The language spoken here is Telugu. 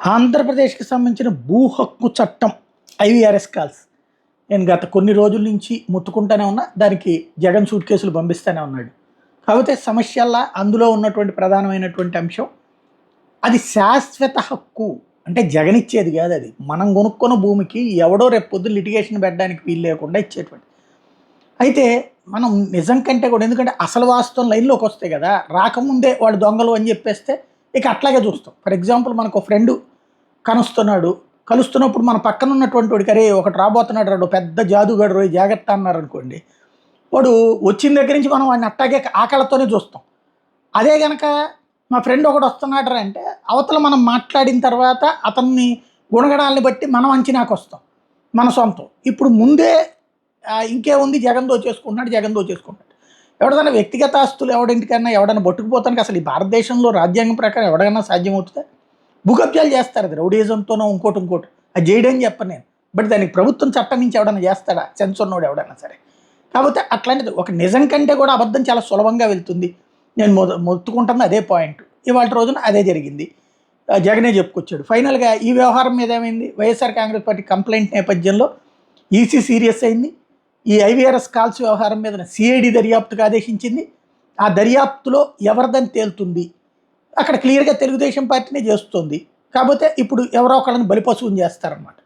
ఆంధ్రప్రదేశ్‌కి సంబంధించిన భూ హక్కు చట్టం ఐవీఆర్ఎస్ కాల్స్. నేను గత కొన్ని రోజుల నుంచి మొత్తుకుంటానే ఉన్నా. దానికి జగన్ సూట్ కేసులు పంపిస్తానే ఉన్నాడు. కాకపోతే సమస్యల్లా అందులో ఉన్నటువంటి ప్రధానమైనటువంటి అంశం అది శాశ్వత హక్కు. అంటే జగన్ ఇచ్చేది కాదు అది. మనం కొనుక్కున్న భూమికి ఎవడో రేపు పొద్దున లిటిగేషన్ పెట్టడానికి వీలు లేకుండా ఇచ్చేటువంటి. అయితే మనం నిజం కంటే కూడా ఎందుకంటే అసలు వాస్తవం లైన్‌లోకి వస్తాయి కదా! రాకముందే వాడు దొంగలు అని చెప్పేస్తే ఇక అట్లాగే చూస్తాం. ఫర్ ఎగ్జాంపుల్ మనకు ఫ్రెండు కనుస్తున్నాడు. కలుస్తున్నప్పుడు మన పక్కన ఉన్నటువంటి వాడికి "అరే! ఒకడు రాబోతున్నాడు రా పెద్ద జాదుగాడు రోయ్ జాగ్రత్త" అన్నారనుకోండి. వాడు వచ్చిన దగ్గర నుంచి మనం వాడిని అట్టాగే ఆ కళ్ళతోనే చూస్తాం. అదే గనక మా ఫ్రెండ్ ఒకడు వస్తున్నాడురా అంటే అవతల మనం మాట్లాడిన తర్వాత అతన్ని గుణగణాలని బట్టి మనం అంచనాకొస్తాం. మన సొంతం. ఇప్పుడు ముందే ఇంకేముంది జగన్ దోచేసుకుంటున్నాడు, జగన్ దోచేసుకుంటున్నాడు. ఎవరిదైనా వ్యక్తిగత ఆస్తులు ఎవడింటికన్నా ఎవడైనా పట్టుకుపోతానికి అసలు ఈ భారతదేశంలో రాజ్యాంగం ప్రకారం ఎవడికైనా సాధ్యమవుతుందా? భూకబ్జాలు చేస్తారు అది రౌడీజంతోనో ఇంకోటి. అది చేయడని చెప్పను నేను. బట్ దానికి ప్రభుత్వం చట్టం నుంచి ఎవడన్నా చేస్తాడా? సెన్స్ ఉన్నోడు ఎవడన్నా సరే. కాకపోతే అట్లాంటిది ఒక నిజం కంటే కూడా అబద్ధం చాలా సులభంగా వెళ్తుంది. నేను మొత్తుకుంటున్న అదే పాయింట్. ఇవాళ రోజున అదే జరిగింది. జగనే చెప్పుకొచ్చాడు. ఫైనల్‌గా ఈ వ్యవహారం మీద ఏమైంది? వైఎస్ఆర్ కాంగ్రెస్ పార్టీ కంప్లైంట్ నేపథ్యంలో ఈసీ సీరియస్ అయింది. ఈ ఐవీఆర్ఎస్ కాల్స్ వ్యవహారం మీద సిఐడి దర్యాప్తుకు ఆదేశించింది. ఆ దర్యాప్తులో ఎవరిదని తేలుతుంది. అక్కడ క్లియర్‌గా తెలుగుదేశం పార్టీనే చేస్తుంది. కాకపోతే ఇప్పుడు ఎవరో ఒకళ్ళని బలిపశువుని చేస్తారనమాట.